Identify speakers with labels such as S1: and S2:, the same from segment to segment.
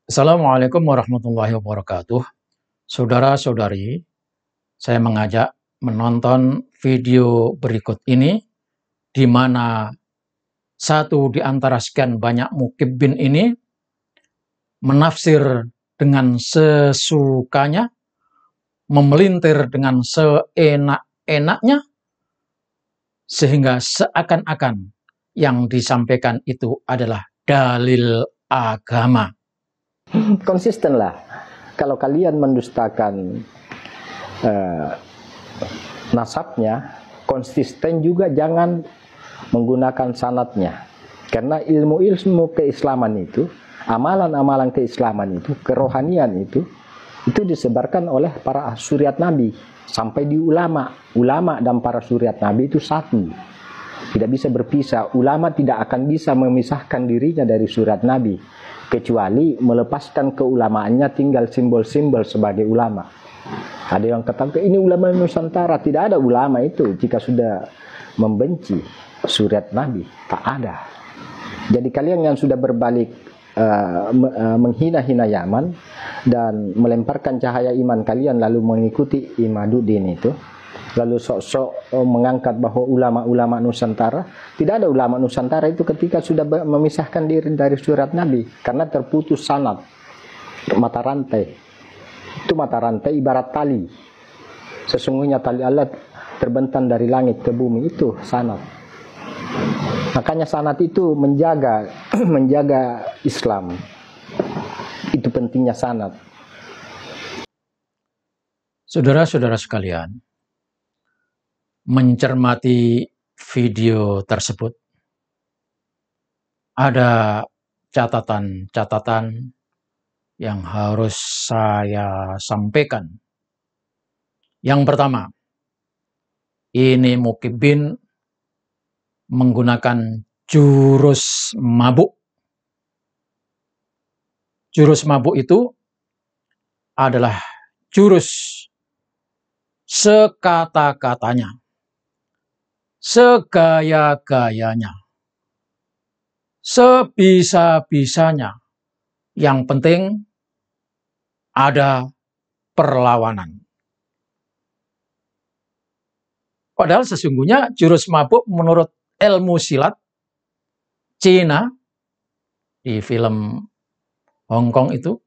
S1: Assalamualaikum warahmatullahi wabarakatuh. Saudara-saudari, saya mengajak menonton video berikut ini, di mana satu di antara sekian banyak mukibbin ini menafsir dengan sesukanya, memelintir dengan seenak-enaknya, sehingga seakan-akan yang disampaikan itu adalah dalil agama.
S2: Konsistenlah. Kalau kalian mendustakan nasabnya, konsisten juga jangan menggunakan sanadnya. Karena ilmu-ilmu keislaman itu, amalan-amalan keislaman itu, kerohanian itu disebarkan oleh para suriat Nabi sampai di ulama. Ulama dan para suriat Nabi itu satu. Tidak bisa berpisah. Ulama tidak akan bisa memisahkan dirinya dari suriat Nabi, kecuali melepaskan keulamaannya tinggal simbol-simbol sebagai ulama. Ada yang katakan ini ulama Nusantara. Tidak ada ulama itu jika sudah membenci suriat Nabi. Tak ada. Jadi kalian yang sudah berbalik menghina-hina Yaman dan melemparkan cahaya iman kalian lalu mengikuti Imaduddin itu, lalu sok-sok mengangkat bahwa ulama-ulama Nusantara, tidak ada ulama Nusantara itu ketika sudah memisahkan diri dari surat Nabi, karena terputus sanad, mata rantai. Itu mata rantai ibarat tali. Sesungguhnya tali Allah terbentang dari langit ke bumi, itu sanad. Makanya sanad itu menjaga Islam. Itu pentingnya sanad.
S1: Saudara-saudara sekalian, mencermati video tersebut, ada catatan-catatan yang harus saya sampaikan. Yang pertama, ini mukibbin menggunakan jurus mabuk. Jurus mabuk itu adalah jurus sekata-katanya, segaya-gayanya, sebisa-bisanya. Yang penting ada perlawanan. Padahal sesungguhnya jurus mabuk menurut ilmu silat Cina di film Hong Kong itu,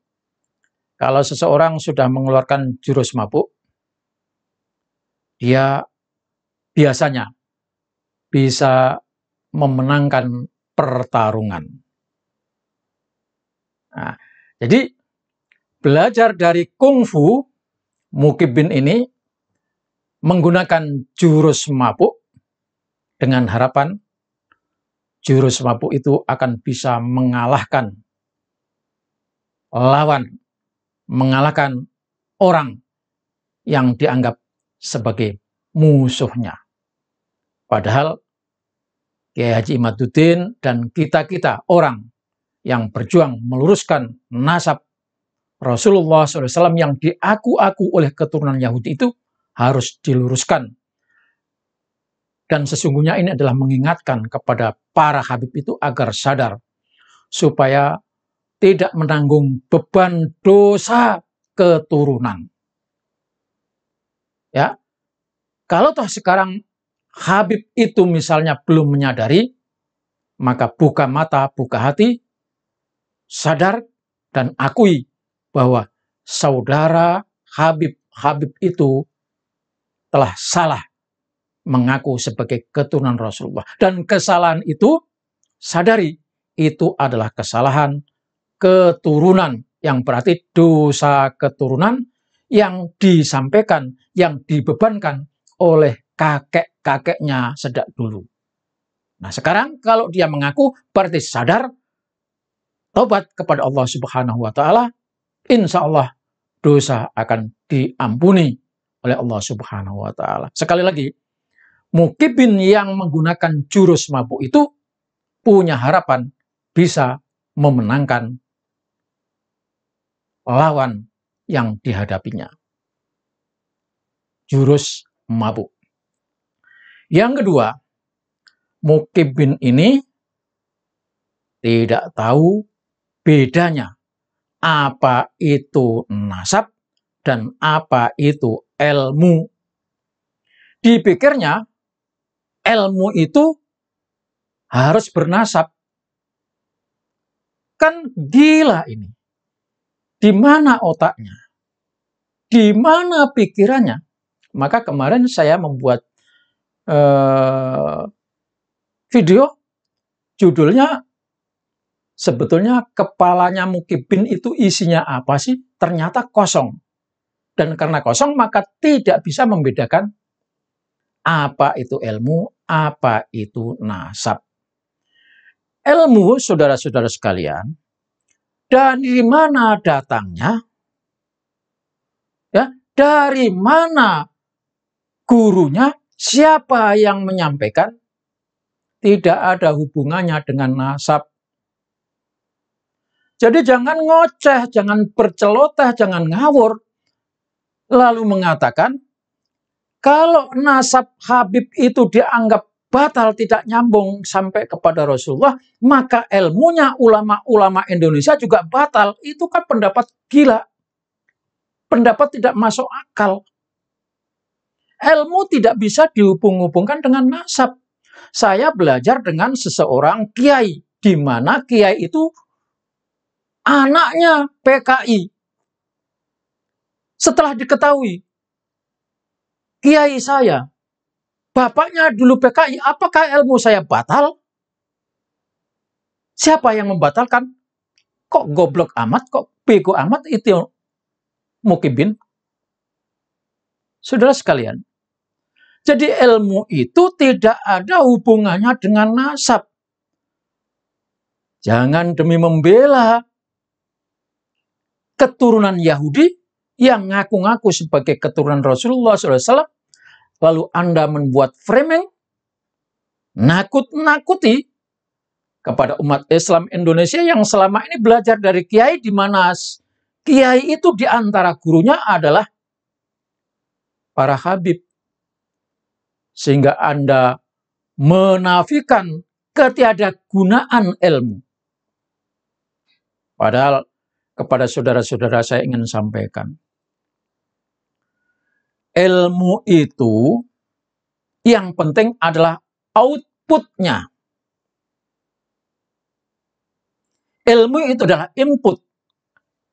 S1: kalau seseorang sudah mengeluarkan jurus mabuk, dia biasanya bisa memenangkan pertarungan. Nah, jadi belajar dari kungfu, mukibbin ini menggunakan jurus mabuk dengan harapan jurus mabuk itu akan bisa mengalahkan lawan, mengalahkan orang yang dianggap sebagai musuhnya. Padahal Kiai Haji Imaduddin dan kita-kita orang yang berjuang meluruskan nasab Rasulullah SAW yang diaku-aku oleh keturunan Yahudi itu harus diluruskan. Dan sesungguhnya ini adalah mengingatkan kepada para habib itu agar sadar supaya tidak menanggung beban dosa keturunan. Ya, kalau toh sekarang habib itu misalnya belum menyadari, maka buka mata, buka hati, sadar dan akui bahwa saudara Habib itu telah salah mengaku sebagai keturunan Rasulullah. Dan kesalahan itu, sadari, itu adalah kesalahan keturunan, yang berarti dosa keturunan yang disampaikan, yang dibebankan oleh kakek-kakeknya sejak dulu. Nah sekarang kalau dia mengaku, berarti sadar, taubat kepada Allah Subhanahu wa Ta'ala, insya Allah dosa akan diampuni oleh Allah Subhanahu wa Ta'ala. Sekali lagi, mukibbin yang menggunakan jurus mabuk itu punya harapan bisa memenangkan lawan yang dihadapinya. Jurus mabuk. Yang kedua, mukibbin ini tidak tahu bedanya apa itu nasab dan apa itu ilmu. Dipikirnya ilmu itu harus bernasab. Kan gila ini. Di mana otaknya? Di mana pikirannya? Maka kemarin saya membuat video, judulnya sebetulnya kepalanya Mukibin itu isinya apa sih? Ternyata kosong. Dan karena kosong maka tidak bisa membedakan apa itu ilmu, apa itu nasab. Ilmu, saudara-saudara sekalian, dari mana datangnya? Ya, dari mana gurunya? Siapa yang menyampaikan? Tidak ada hubungannya dengan nasab. Jadi jangan ngoceh, jangan berceloteh, jangan ngawur. Lalu mengatakan, kalau nasab Habib itu dianggap batal, tidak nyambung sampai kepada Rasulullah, maka ilmunya ulama-ulama Indonesia juga batal. Itu kan pendapat gila. Pendapat tidak masuk akal. Ilmu tidak bisa dihubung-hubungkan dengan nasab. Saya belajar dengan seseorang kiai, di mana kiai itu anaknya PKI. Setelah diketahui, kiai saya, bapaknya dulu PKI, apakah ilmu saya batal? Siapa yang membatalkan? Kok goblok amat, kok bego amat itu Mukibin? Saudara sekalian, jadi ilmu itu tidak ada hubungannya dengan nasab. Jangan demi membela keturunan Yahudi yang ngaku-ngaku sebagai keturunan Rasulullah SAW, lalu Anda membuat framing, nakut-nakuti kepada umat Islam Indonesia yang selama ini belajar dari kiai, di mana kiai itu di antara gurunya adalah para habib. Sehingga Anda menafikan ketiadaggunaan ilmu. Padahal kepada saudara-saudara saya ingin sampaikan, ilmu itu yang penting adalah outputnya. Ilmu itu adalah input,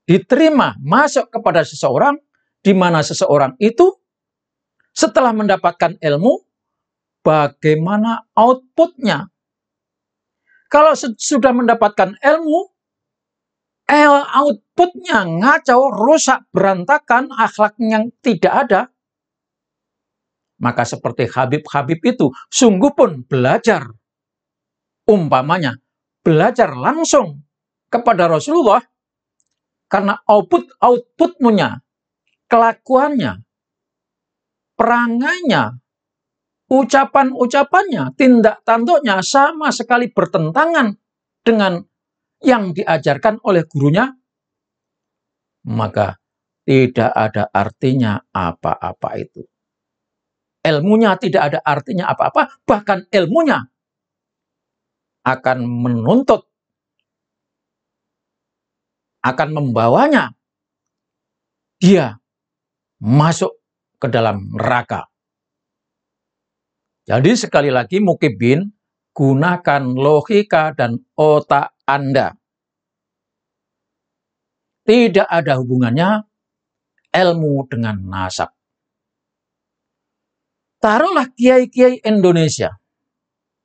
S1: diterima, masuk kepada seseorang, di mana seseorang itu setelah mendapatkan ilmu, bagaimana outputnya. Kalau sudah mendapatkan ilmu, outputnya ngacau, rusak, berantakan, akhlaknya yang tidak ada, maka seperti Habib-Habib itu, sungguh pun belajar, umpamanya, belajar langsung kepada Rasulullah, karena outputnya, kelakuannya, perangainya, ucapan-ucapannya, tindak tanduknya sama sekali bertentangan dengan yang diajarkan oleh gurunya, maka tidak ada artinya apa-apa itu. Ilmunya tidak ada artinya apa-apa, bahkan ilmunya akan menuntut, akan membawanya dia masuk ke dalam neraka. Jadi sekali lagi Mukibin, gunakan logika dan otak Anda. Tidak ada hubungannya ilmu dengan nasab. Taruhlah kiai-kiai Indonesia,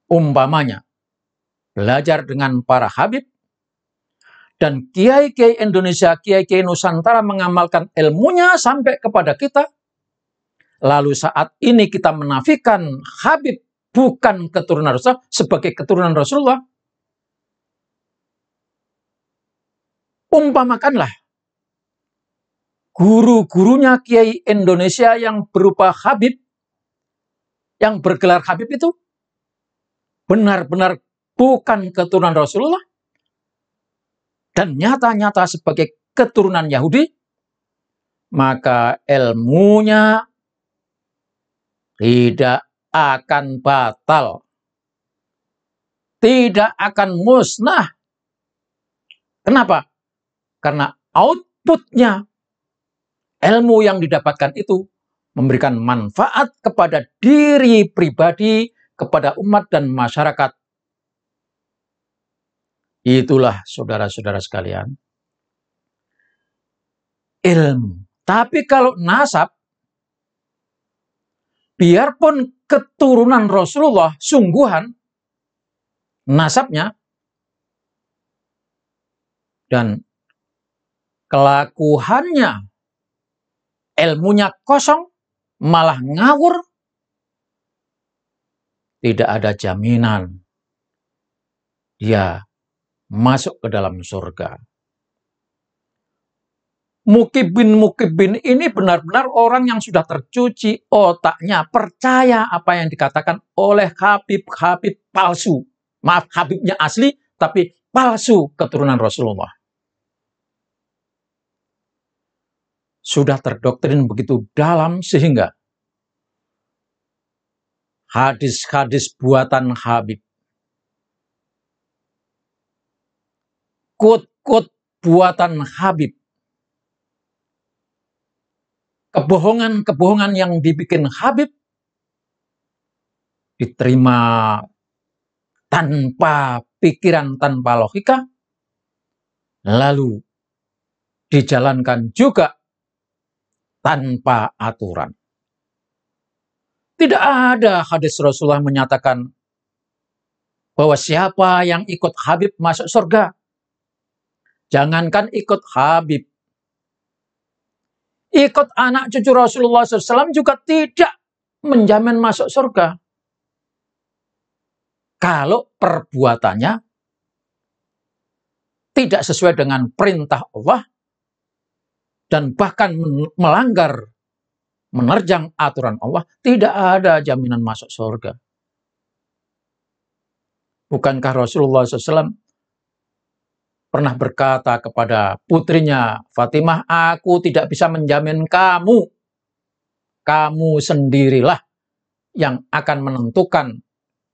S1: umpamanya, belajar dengan para habib, dan kiai-kiai Indonesia, kiai-kiai Nusantara mengamalkan ilmunya sampai kepada kita. Lalu saat ini kita menafikan Habib bukan keturunan Rasulullah sebagai keturunan Rasulullah. Umpamakanlah guru-gurunya kiai Indonesia yang berupa Habib, yang bergelar Habib itu benar-benar bukan keturunan Rasulullah dan nyata-nyata sebagai keturunan Yahudi, maka ilmunya tidak akan batal, tidak akan musnah. Kenapa? Karena outputnya ilmu yang didapatkan itu memberikan manfaat kepada diri pribadi, kepada umat dan masyarakat. Itulah saudara-saudara sekalian, ilmu. Tapi kalau nasab, biarpun keturunan Rasulullah sungguhan nasabnya dan kelakuannya, ilmunya kosong, malah ngawur, tidak ada jaminan dia masuk ke dalam surga. Mukibin ini benar-benar orang yang sudah tercuci otaknya, percaya apa yang dikatakan oleh Habib palsu. Maaf, Habibnya asli, tapi palsu keturunan Rasulullah. Sudah terdoktrin begitu dalam sehingga hadis-hadis buatan Habib, quote-quote buatan Habib, kebohongan-kebohongan yang dibikin Habib diterima tanpa pikiran, tanpa logika, lalu dijalankan juga tanpa aturan. Tidak ada hadis Rasulullah menyatakan bahwa siapa yang ikut Habib masuk surga. Jangankan ikut Habib, ikut anak cucu Rasulullah SAW juga tidak menjamin masuk surga. Kalau perbuatannya tidak sesuai dengan perintah Allah dan bahkan melanggar, menerjang aturan Allah, tidak ada jaminan masuk surga. Bukankah Rasulullah SAW pernah berkata kepada putrinya Fatimah, aku tidak bisa menjamin kamu. Kamu sendirilah yang akan menentukan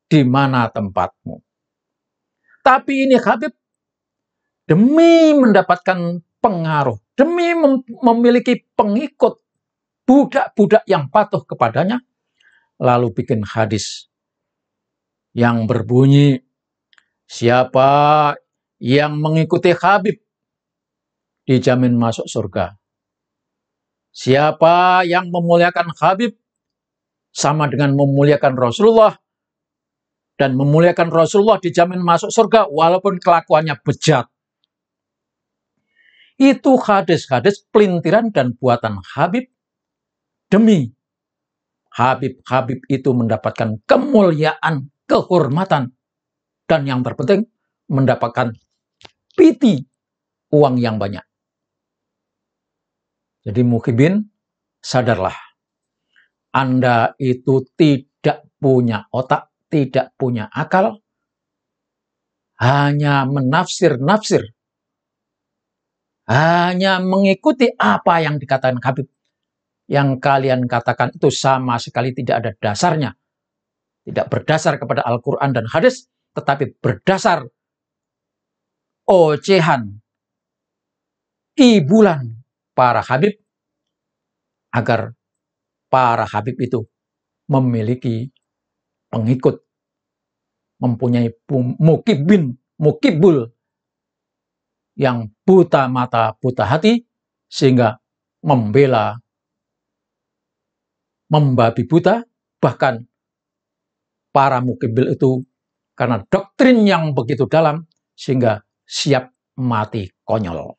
S1: di mana tempatmu. Tapi ini Habib demi mendapatkan pengaruh, demi memiliki pengikut, budak-budak yang patuh kepadanya, lalu bikin hadis yang berbunyi, siapa yang mengikuti Habib dijamin masuk surga. Siapa yang memuliakan Habib sama dengan memuliakan Rasulullah, dan memuliakan Rasulullah dijamin masuk surga walaupun kelakuannya bejat. Itu hadis-hadis pelintiran dan buatan Habib demi Habib-Habib itu mendapatkan kemuliaan, kehormatan, dan yang terpenting mendapatkan piti, uang yang banyak. Jadi muhibin, sadarlah. Anda itu tidak punya otak, tidak punya akal, hanya menafsir-nafsir, hanya mengikuti apa yang dikatakan Habib. Yang kalian katakan itu sama sekali tidak ada dasarnya. Tidak berdasar kepada Al-Quran dan hadis, tetapi berdasar ocehan, ibulan para Habib, agar para Habib itu memiliki pengikut, mempunyai mukibul yang buta mata, buta hati, sehingga membela, membabi buta, bahkan para mukibul itu karena doktrin yang begitu dalam, sehingga siap mati konyol.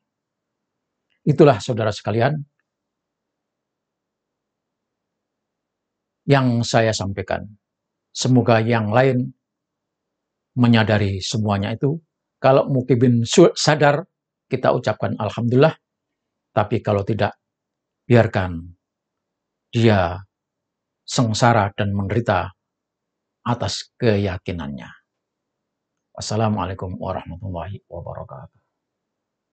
S1: Itulah saudara sekalian yang saya sampaikan. Semoga yang lain menyadari semuanya itu. Kalau mukibin sadar, kita ucapkan alhamdulillah. Tapi kalau tidak, biarkan dia sengsara dan menderita atas keyakinannya. Wassalamualaikum warahmatullahi wabarakatuh.